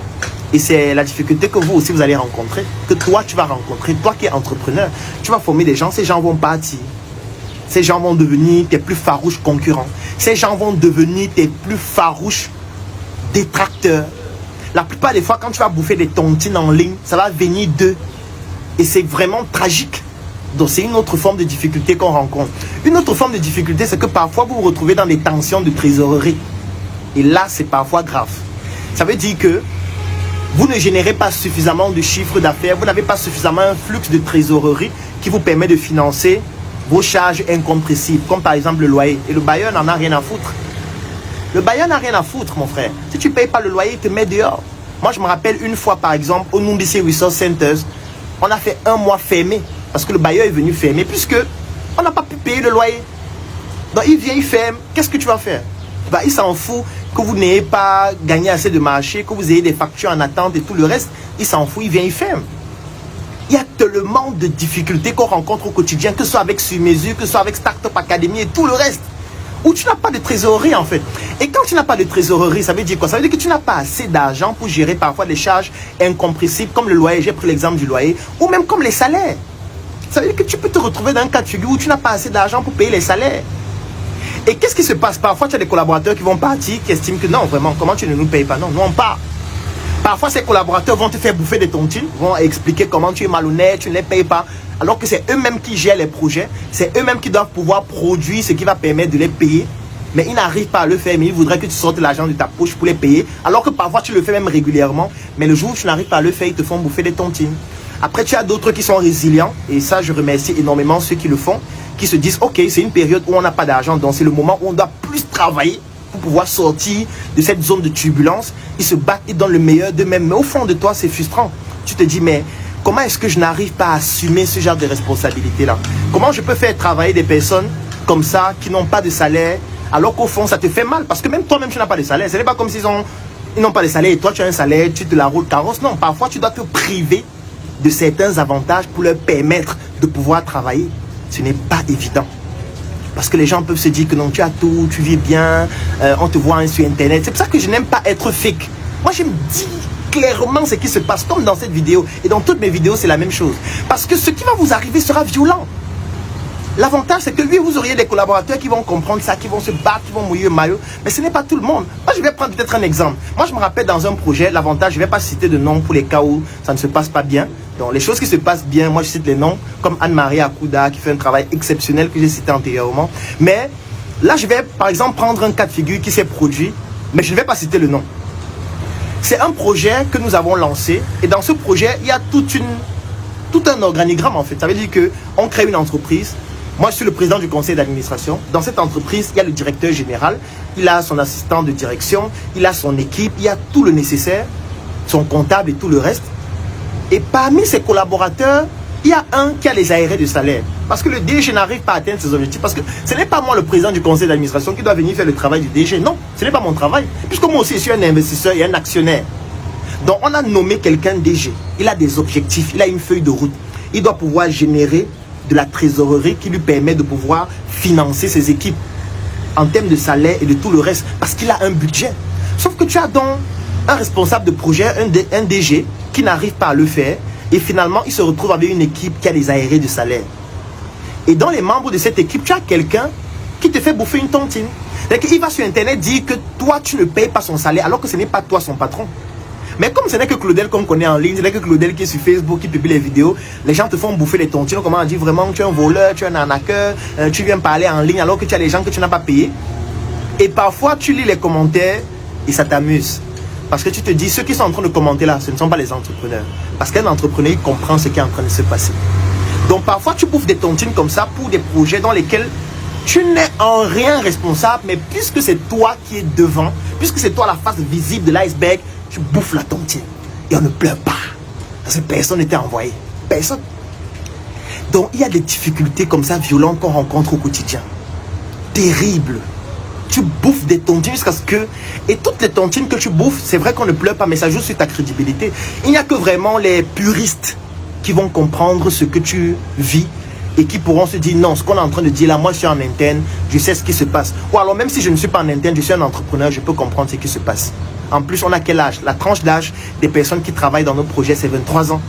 Et c'est la difficulté que vous aussi vous allez rencontrer, que toi tu vas rencontrer, toi qui es entrepreneur. Tu vas former des gens, ces gens vont partir. Ces gens vont devenir tes plus farouches concurrents. Ces gens vont devenir tes plus farouches détracteurs. La plupart des fois, quand tu vas bouffer des tontines en ligne, ça va venir d'eux. Et c'est vraiment tragique. Donc c'est une autre forme de difficulté qu'on rencontre. Une autre forme de difficulté, c'est que parfois vous vous retrouvez dans des tensions de trésorerie. Et là, c'est parfois grave. Ça veut dire que vous ne générez pas suffisamment de chiffre d'affaires, vous n'avez pas suffisamment un flux de trésorerie qui vous permet de financer vos charges incompressibles, comme par exemple le loyer. Et le bailleur n'en a rien à foutre. Le bailleur n'a rien à foutre, mon frère. Si tu ne payes pas le loyer, il te met dehors. Moi, je me rappelle une fois, par exemple, au Numbisi Resource Centers, on a fait 1 mois fermé. Parce que le bailleur est venu fermer, puisque on n'a pas pu payer le loyer. Donc il vient, il ferme. Qu'est-ce que tu vas faire? Bah, il s'en fout que vous n'ayez pas gagné assez de marché, que vous ayez des factures en attente et tout le reste. Il s'en fout, il vient, il ferme. Il y a tellement de difficultés qu'on rencontre au quotidien, que ce soit avec Sur Mesure, que ce soit avec Startup Academy et tout le reste, où tu n'as pas de trésorerie en fait. Et quand tu n'as pas de trésorerie, ça veut dire quoi? Ça veut dire que tu n'as pas assez d'argent pour gérer parfois des charges incompressibles, comme le loyer, j'ai pris l'exemple du loyer, ou même comme les salaires. Ça veut dire que tu peux te retrouver dans un cas de figure où tu n'as pas assez d'argent pour payer les salaires. Et qu'est-ce qui se passe? Parfois, tu as des collaborateurs qui vont partir, qui estiment que non, vraiment, comment tu ne nous payes pas? Non, nous on part. Parfois, ces collaborateurs vont te faire bouffer des tontines, vont expliquer comment tu es malhonnête, tu ne les payes pas. Alors que c'est eux-mêmes qui gèrent les projets, c'est eux-mêmes qui doivent pouvoir produire ce qui va permettre de les payer. Mais ils n'arrivent pas à le faire, mais ils voudraient que tu sortes l'argent de ta poche pour les payer. Alors que parfois, tu le fais même régulièrement. Mais le jour où tu n'arrives pas à le faire, ils te font bouffer des tontines. Après, tu as d'autres qui sont résilients. Et ça, je remercie énormément ceux qui le font, qui se disent, ok, c'est une période où on n'a pas d'argent. Donc, c'est le moment où on doit plus travailler pour pouvoir sortir de cette zone de turbulence. Ils se battent, ils donnent le meilleur d'eux-mêmes. Mais au fond de toi, c'est frustrant. Tu te dis, mais comment est-ce que je n'arrive pas à assumer ce genre de responsabilité-là? Comment je peux faire travailler des personnes comme ça, qui n'ont pas de salaire, alors qu'au fond, ça te fait mal? Parce que même toi-même, tu n'as pas de salaire. Ce n'est pas comme s'ils n'ont pas de salaire et toi, tu as un salaire, tu te la roules carrosse. Non, parfois, tu dois te priver de certains avantages pour leur permettre de pouvoir travailler. Ce n'est pas évident. Parce que les gens peuvent se dire que non, tu as tout, tu vis bien, on te voit sur Internet. C'est pour ça que je n'aime pas être fake. Moi, je me dis clairement ce qui se passe, comme dans cette vidéo. Et dans toutes mes vidéos, c'est la même chose. Parce que ce qui va vous arriver sera violent. L'avantage, c'est que oui, vous auriez des collaborateurs qui vont comprendre ça, qui vont se battre, qui vont mouiller le maillot. Mais ce n'est pas tout le monde. Moi, je vais prendre peut-être un exemple. Moi, je me rappelle dans un projet, l'avantage, je ne vais pas citer de nom pour les cas où ça ne se passe pas bien. Donc, les choses qui se passent bien, moi, je cite les noms, comme Anne-Marie Akouda, qui fait un travail exceptionnel que j'ai cité antérieurement. Mais là, je vais, par exemple, prendre un cas de figure qui s'est produit, mais je ne vais pas citer le nom. C'est un projet que nous avons lancé. Et dans ce projet, il y a tout un organigramme, en fait. Ça veut dire qu'on crée une entreprise. Moi, je suis le président du conseil d'administration. Dans cette entreprise, il y a le directeur général, il a son assistant de direction, il a son équipe, il y a tout le nécessaire, son comptable et tout le reste. Et parmi ses collaborateurs, il y a un qui a les aérés de salaire. Parce que le DG n'arrive pas à atteindre ses objectifs. Parce que ce n'est pas moi, le président du conseil d'administration, qui doit venir faire le travail du DG. Non, ce n'est pas mon travail. Puisque moi aussi, je suis un investisseur et un actionnaire. Donc, on a nommé quelqu'un DG. Il a des objectifs, il a une feuille de route. Il doit pouvoir générer de la trésorerie qui lui permet de pouvoir financer ses équipes en termes de salaire et de tout le reste, parce qu'il a un budget. Sauf que tu as donc un responsable de projet, un DG, qui n'arrive pas à le faire, et finalement, il se retrouve avec une équipe qui a des aérés de salaire. Et dans les membres de cette équipe, tu as quelqu'un qui te fait bouffer une tontine. Il va sur Internet dire que toi, tu ne payes pas son salaire, alors que ce n'est pas toi son patron. Mais comme ce n'est que Claudel qu'on connaît en ligne, ce n'est que Claudel qui est sur Facebook, qui publie les vidéos, les gens te font bouffer les tontines. Comment on dit vraiment, tu es un voleur, tu es un arnaqueur, tu viens parler en ligne alors que tu as les gens que tu n'as pas payés. Et parfois, tu lis les commentaires et ça t'amuse. Parce que tu te dis, ceux qui sont en train de commenter là, ce ne sont pas les entrepreneurs. Parce qu'un entrepreneur, il comprend ce qui est en train de se passer. Donc parfois, tu bouffes des tontines comme ça pour des projets dans lesquels tu n'es en rien responsable, mais puisque c'est toi qui es devant, puisque c'est toi la face visible de l'iceberg, tu bouffes la tontine. Et on ne pleure pas. Parce que personne n'était envoyé. Personne. Donc il y a des difficultés comme ça violentes qu'on rencontre au quotidien. Terrible. Tu bouffes des tontines jusqu'à ce que... Et toutes les tontines que tu bouffes, c'est vrai qu'on ne pleure pas, mais ça joue sur ta crédibilité. Il n'y a que vraiment les puristes qui vont comprendre ce que tu vis et qui pourront se dire non, ce qu'on est en train de dire là, moi je suis en interne, je sais ce qui se passe. Ou alors même si je ne suis pas en interne, je suis un entrepreneur, je peux comprendre ce qui se passe. En plus, on a quel âge? La tranche d'âge des personnes qui travaillent dans nos projets, c'est 23 ans.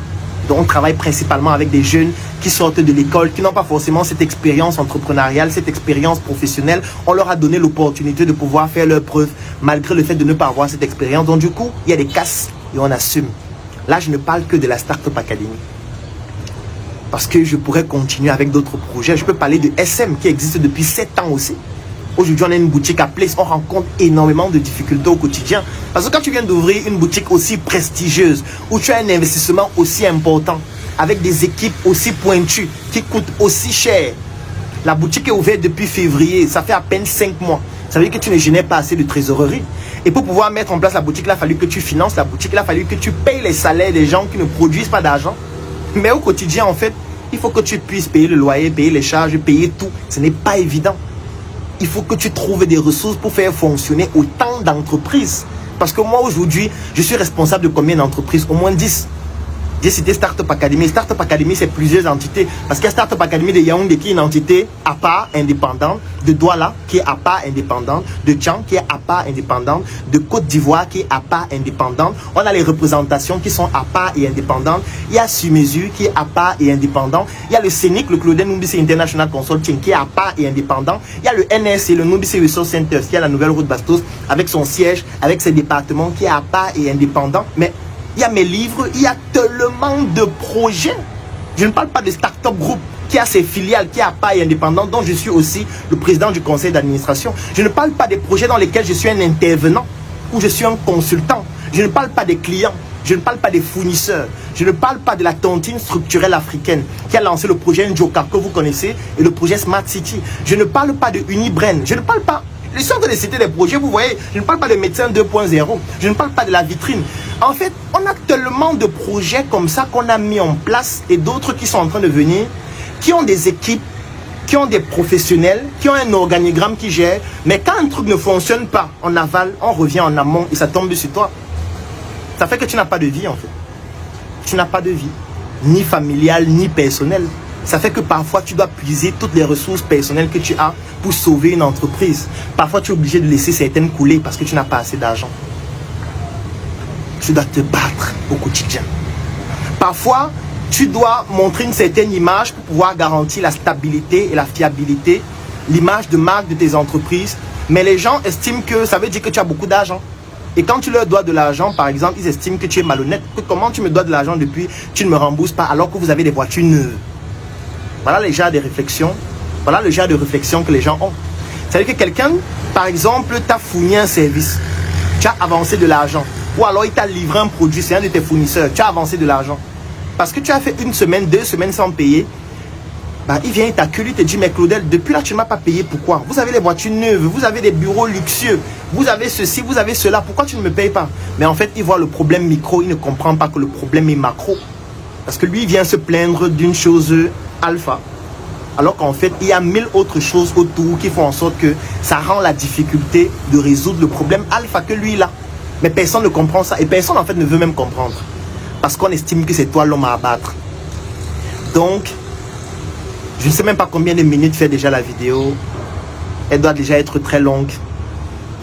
Donc on travaille principalement avec des jeunes qui sortent de l'école, qui n'ont pas forcément cette expérience entrepreneuriale, cette expérience professionnelle. On leur a donné l'opportunité de pouvoir faire leurs preuves malgré le fait de ne pas avoir cette expérience. Donc du coup, il y a des casses et on assume. Là, je ne parle que de la Startup Academy. Parce que je pourrais continuer avec d'autres projets. Je peux parler de SM qui existe depuis 7 ans aussi. Aujourd'hui, on a une boutique à Place. On rencontre énormément de difficultés au quotidien. Parce que quand tu viens d'ouvrir une boutique aussi prestigieuse, où tu as un investissement aussi important, avec des équipes aussi pointues, qui coûtent aussi cher. La boutique est ouverte depuis février. Ça fait à peine 5 mois. Ça veut dire que tu ne génères pas assez de trésorerie. Et pour pouvoir mettre en place la boutique, il a fallu que tu finances la boutique. Il a fallu que tu payes les salaires des gens qui ne produisent pas d'argent. Mais au quotidien, en fait, il faut que tu puisses payer le loyer, payer les charges, payer tout. Ce n'est pas évident. Il faut que tu trouves des ressources pour faire fonctionner autant d'entreprises. Parce que moi, aujourd'hui, je suis responsable de combien d'entreprises? Au moins 10. J'ai cité Startup Academy. Startup Academy, c'est plusieurs entités. Parce qu'il y a Startup Academy de Yaoundé qui est une entité à part, indépendante. De Douala qui est à part, indépendante. De Tchang qui est à part, indépendante. De Côte d'Ivoire qui est à part, indépendante. On a les représentations qui sont à part et indépendantes. Il y a Sur Mesure qui est à part et indépendant. Il y a le CENIC, le Claudel Numbisi International Consulting qui est à part et indépendant. Il y a le NSC, le Numbisi Resource Center, qui est à la Nouvelle Route Bastos, avec son siège, avec ses départements, qui est à part et indépendant. Mais il y a mes livres, il y a tellement de projets. Je ne parle pas de Startup Group qui a ses filiales, qui est à part et indépendant, dont je suis aussi le président du conseil d'administration. Je ne parle pas des projets dans lesquels je suis un intervenant ou je suis un consultant. Je ne parle pas des clients. Je ne parle pas des fournisseurs. Je ne parle pas de la tontine structurelle africaine qui a lancé le projet Njoka que vous connaissez et le projet Smart City. Je ne parle pas de Unibrain. Je ne parle pas... Je suis en train de citer des projets, vous voyez. Je ne parle pas de Médecins 2.0. Je ne parle pas de la vitrine. En fait, on a tellement de projets comme ça qu'on a mis en place et d'autres qui sont en train de venir, qui ont des équipes, qui ont des professionnels, qui ont un organigramme qui gère. Mais quand un truc ne fonctionne pas en aval, on revient en amont et ça tombe sur toi. Ça fait que tu n'as pas de vie en fait. Tu n'as pas de vie, ni familiale, ni personnelle. Ça fait que parfois tu dois puiser toutes les ressources personnelles que tu as pour sauver une entreprise. Parfois tu es obligé de laisser certaines couler parce que tu n'as pas assez d'argent. Tu dois te battre au quotidien. Parfois, tu dois montrer une certaine image pour pouvoir garantir la stabilité et la fiabilité, l'image de marque de tes entreprises. Mais les gens estiment que ça veut dire que tu as beaucoup d'argent. Et quand tu leur dois de l'argent, par exemple, ils estiment que tu es malhonnête. Que comment tu me dois de l'argent depuis, tu ne me rembourses pas alors que vous avez des voitures neuves. Voilà les genres de réflexions. Voilà le genre de réflexion que les gens ont. C'est-à-dire que quelqu'un, par exemple, t'a fourni un service. Tu as avancé de l'argent. Ou alors il t'a livré un produit, c'est un de tes fournisseurs. Tu as avancé de l'argent. Parce que tu as fait 1 semaine, 2 semaines sans payer. Bah, il vient, il t'accule, il te dit, mais Claudel, depuis là, tu ne m'as pas payé. Pourquoi? Vous avez les voitures neuves, vous avez des bureaux luxueux, vous avez ceci, vous avez cela. Pourquoi tu ne me payes pas? Mais en fait, il voit le problème micro, il ne comprend pas que le problème est macro. Parce que lui, il vient se plaindre d'une chose alpha. Alors qu'en fait, il y a 1000 autres choses autour qui font en sorte que ça rend la difficulté de résoudre le problème alpha que lui, il a. Mais personne ne comprend ça. Et personne, en fait, ne veut même comprendre. Parce qu'on estime que c'est toi l'homme à abattre. Donc, je ne sais même pas combien de minutes fait déjà la vidéo. Elle doit déjà être très longue.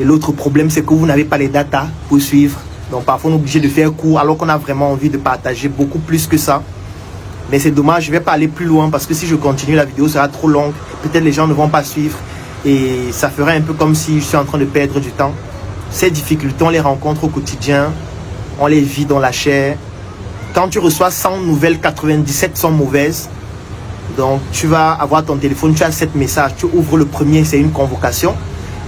Et l'autre problème, c'est que vous n'avez pas les datas pour suivre. Donc, parfois, on est obligé de faire court alors qu'on a vraiment envie de partager beaucoup plus que ça. Mais c'est dommage, je ne vais pas aller plus loin parce que si je continue, la vidéo sera trop longue. Peut-être les gens ne vont pas suivre. Et ça ferait un peu comme si je suis en train de perdre du temps. Ces difficultés, on les rencontre au quotidien. On les vit dans la chair. Quand tu reçois 100 nouvelles, 97 sont mauvaises. Donc, tu vas avoir ton téléphone, tu as 7 messages. Tu ouvres le premier, c'est une convocation.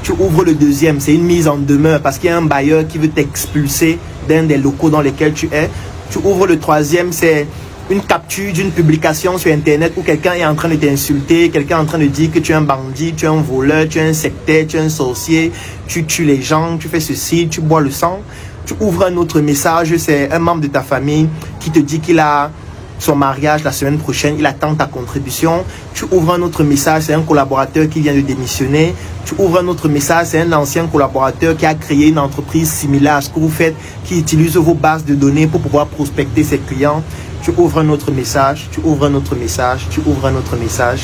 Tu ouvres le deuxième, c'est une mise en demeure parce qu'il y a un bailleur qui veut t'expulser d'un des locaux dans lesquels tu es. Tu ouvres le troisième, c'est une capture d'une publication sur Internet où quelqu'un est en train de t'insulter, quelqu'un est en train de dire que tu es un bandit, tu es un voleur, tu es un sectaire, tu es un sorcier, tu tues les gens, tu fais ceci, tu bois le sang. Tu ouvres un autre message, c'est un membre de ta famille qui te dit qu'il a son mariage la semaine prochaine, il attend ta contribution. Tu ouvres un autre message, c'est un collaborateur qui vient de démissionner. Tu ouvres un autre message, c'est un ancien collaborateur qui a créé une entreprise similaire à ce que vous faites, qui utilise vos bases de données pour pouvoir prospecter ses clients. Tu ouvres un autre message, tu ouvres un autre message, tu ouvres un autre message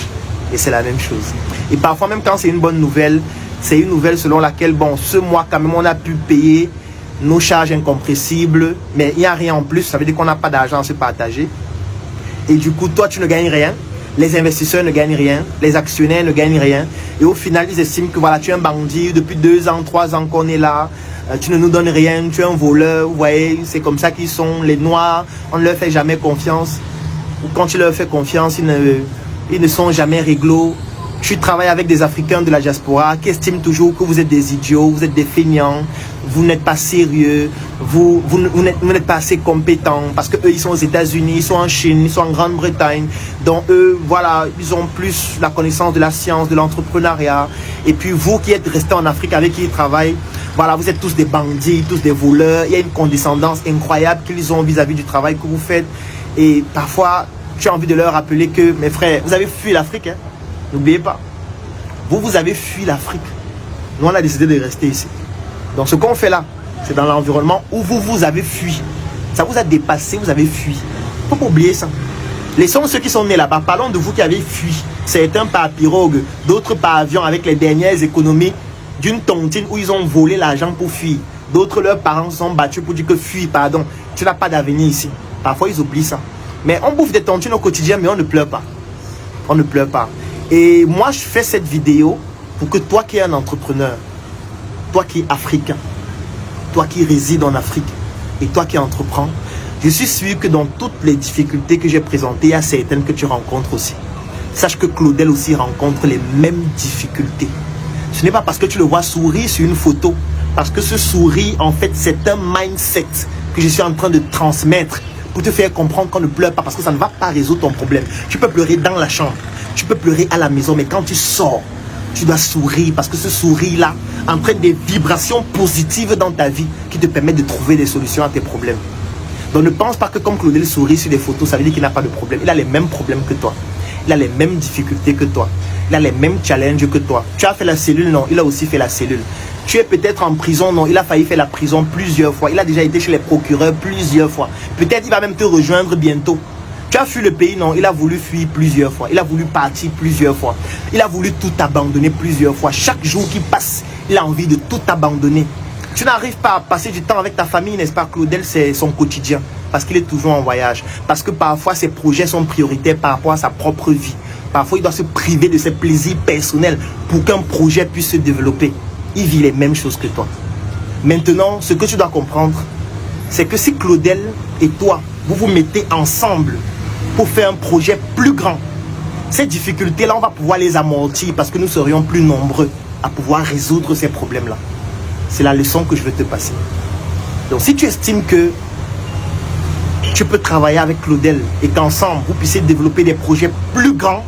et c'est la même chose. Et parfois même quand c'est une bonne nouvelle, c'est une nouvelle selon laquelle, bon, ce mois quand même on a pu payer nos charges incompressibles, mais il n'y a rien en plus, ça veut dire qu'on n'a pas d'argent à se partager. Et du coup, toi, tu ne gagnes rien, les investisseurs ne gagnent rien, les actionnaires ne gagnent rien. Et au final, ils estiment que voilà, tu es un bandit, depuis 2 ans, 3 ans qu'on est là, tu ne nous donnes rien, tu es un voleur, vous voyez, c'est comme ça qu'ils sont, les Noirs, on ne leur fait jamais confiance. Ou quand tu leur fais confiance, ils ne sont jamais réglo. Tu travailles avec des Africains de la diaspora qui estiment toujours que vous êtes des idiots, vous êtes des feignants, vous n'êtes pas sérieux, vous n'êtes pas assez compétents parce que eux ils sont aux États-Unis, ils sont en Chine, ils sont en Grande-Bretagne. Donc eux, voilà, ils ont plus la connaissance de la science, de l'entrepreneuriat. Et puis vous qui êtes restés en Afrique avec qui ils travaillent, voilà, vous êtes tous des bandits, tous des voleurs. Il y a une condescendance incroyable qu'ils ont vis-à-vis du travail que vous faites. Et parfois, tu as envie de leur rappeler que, mes frères, vous avez fui l'Afrique, hein? N'oubliez pas, vous avez fui l'Afrique. Nous, on a décidé de rester ici. Donc, ce qu'on fait là, c'est dans l'environnement où vous avez fui. Ça vous a dépassé, vous avez fui. Il ne faut pas oublier ça. Laissons ceux qui sont nés là-bas. Parlons de vous qui avez fui. Certains par pirogue, d'autres par avion avec les dernières économies d'une tontine où ils ont volé l'argent pour fuir. D'autres, leurs parents se sont battus pour dire que fuis, pardon, tu n'as pas d'avenir ici. Parfois, ils oublient ça. Mais on bouffe des tontines au quotidien, mais on ne pleure pas. On ne pleure pas. Et moi, je fais cette vidéo pour que toi qui es un entrepreneur, toi qui es africain, toi qui résides en Afrique et toi qui entreprends, je suis sûr que dans toutes les difficultés que j'ai présentées, il y a certaines que tu rencontres aussi. Sache que Claudel aussi rencontre les mêmes difficultés. Ce n'est pas parce que tu le vois sourire sur une photo, parce que ce sourire, en fait, c'est un mindset que je suis en train de transmettre pour te faire comprendre qu'on ne pleure pas parce que ça ne va pas résoudre ton problème. Tu peux pleurer dans la chambre, tu peux pleurer à la maison, mais quand tu sors, tu dois sourire parce que ce sourire-là entraîne des vibrations positives dans ta vie qui te permettent de trouver des solutions à tes problèmes. Donc ne pense pas que comme Claudel sourit sur des photos, ça veut dire qu'il n'a pas de problème. Il a les mêmes problèmes que toi. Il a les mêmes difficultés que toi. Il a les mêmes challenges que toi. Tu as fait la cellule? Non, il a aussi fait la cellule. Tu es peut-être en prison? Non, il a failli faire la prison plusieurs fois. Il a déjà été chez les procureurs plusieurs fois. Peut-être il va même te rejoindre bientôt. Tu as fui le pays? Non, il a voulu fuir plusieurs fois. Il a voulu partir plusieurs fois. Il a voulu tout abandonner plusieurs fois. Chaque jour qui passe, il a envie de tout abandonner. Tu n'arrives pas à passer du temps avec ta famille, n'est-ce pas? Claudel, c'est son quotidien. Parce qu'il est toujours en voyage. Parce que parfois, ses projets sont prioritaires par rapport à sa propre vie. Parfois, il doit se priver de ses plaisirs personnels pour qu'un projet puisse se développer. Il vit les mêmes choses que toi. Maintenant, ce que tu dois comprendre, c'est que si Claudel et toi, vous vous mettez ensemble pour faire un projet plus grand, ces difficultés-là, on va pouvoir les amortir parce que nous serions plus nombreux à pouvoir résoudre ces problèmes-là. C'est la leçon que je veux te passer. Donc, si tu estimes que tu peux travailler avec Claudel et qu'ensemble, vous puissiez développer des projets plus grands,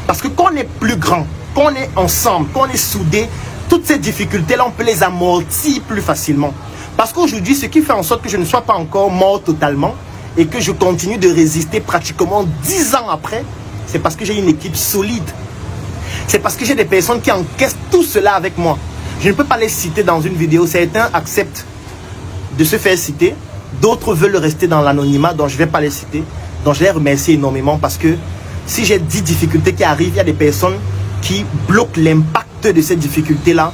parce que quand on est plus grand, quand on est ensemble, quand on est soudés, toutes ces difficultés-là, on peut les amortir plus facilement. Parce qu'aujourd'hui, ce qui fait en sorte que je ne sois pas encore mort totalement et que je continue de résister pratiquement 10 ans après, c'est parce que j'ai une équipe solide. C'est parce que j'ai des personnes qui encaissent tout cela avec moi. Je ne peux pas les citer dans une vidéo. Certains acceptent de se faire citer. D'autres veulent rester dans l'anonymat, donc je ne vais pas les citer. Donc je les remercie énormément parce que si j'ai 10 difficultés qui arrivent, il y a des personnes qui bloquent l'impact de ces difficultés-là.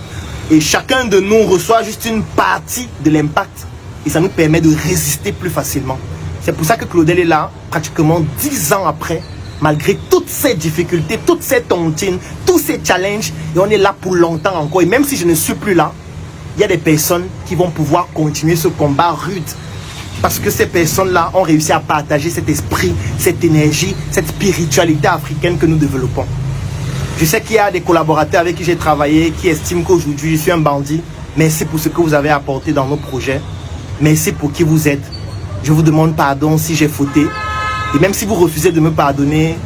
Et chacun de nous reçoit juste une partie de l'impact. Et ça nous permet de résister plus facilement. C'est pour ça que Claudel est là, pratiquement 10 ans après, malgré toutes ces difficultés, toutes ces tontines, tous ces challenges. Et on est là pour longtemps encore. Et même si je ne suis plus là, il y a des personnes qui vont pouvoir continuer ce combat rude. Parce que ces personnes-là ont réussi à partager cet esprit, cette énergie, cette spiritualité africaine que nous développons. Je sais qu'il y a des collaborateurs avec qui j'ai travaillé qui estiment qu'aujourd'hui je suis un bandit. Merci pour ce que vous avez apporté dans nos projets. Merci pour qui vous êtes. Je vous demande pardon si j'ai fauté. Et même si vous refusez de me pardonner,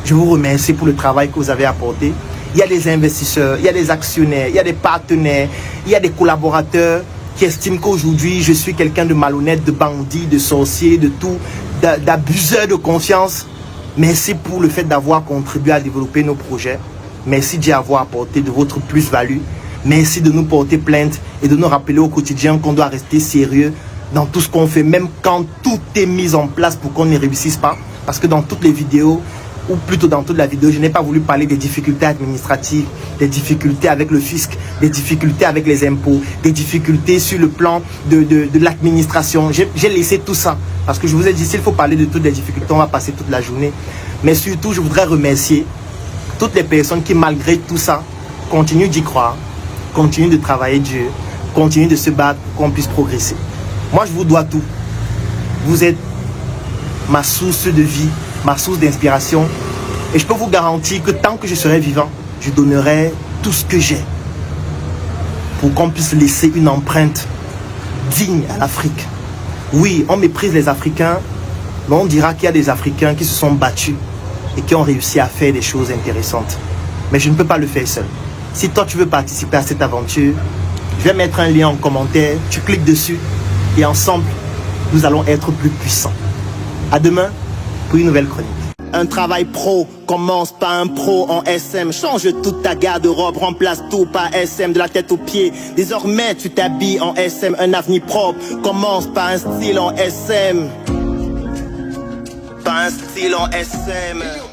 je vous remercie pour le travail que vous avez apporté. Il y a des investisseurs, il y a des actionnaires, il y a des partenaires, il y a des collaborateurs qui estiment qu'aujourd'hui je suis quelqu'un de malhonnête, de bandit, de sorcier, de tout, d'abuseur de confiance. Merci pour le fait d'avoir contribué à développer nos projets. Merci d'y avoir apporté de votre plus-value. Merci de nous porter plainte et de nous rappeler au quotidien qu'on doit rester sérieux dans tout ce qu'on fait, même quand tout est mis en place pour qu'on ne réussisse pas. Parce que dans toutes les vidéos, ou plutôt dans toute la vidéo, je n'ai pas voulu parler des difficultés administratives, des difficultés avec le fisc, des difficultés avec les impôts, des difficultés sur le plan de l'administration. J'ai laissé tout ça. Parce que je vous ai dit, s'il faut parler de toutes les difficultés, on va passer toute la journée. Mais surtout, je voudrais remercier toutes les personnes qui, malgré tout ça, continuent d'y croire, continuent de travailler Dieu, continuent de se battre pour qu'on puisse progresser. Moi, je vous dois tout. Vous êtes ma source de vie, ma source d'inspiration. Et je peux vous garantir que tant que je serai vivant, je donnerai tout ce que j'ai pour qu'on puisse laisser une empreinte digne à l'Afrique. Oui, on méprise les Africains, mais on dira qu'il y a des Africains qui se sont battus et qui ont réussi à faire des choses intéressantes. Mais je ne peux pas le faire seul. Si toi tu veux participer à cette aventure, je vais mettre un lien en commentaire, tu cliques dessus et ensemble, nous allons être plus puissants. À demain pour une nouvelle chronique. Un travail pro commence par un pro en SM. Change toute ta garde-robe, remplace tout par SM de la tête aux pieds. Désormais tu t'habilles en SM. Un avenir propre commence par un style en SM. Par un style en SM.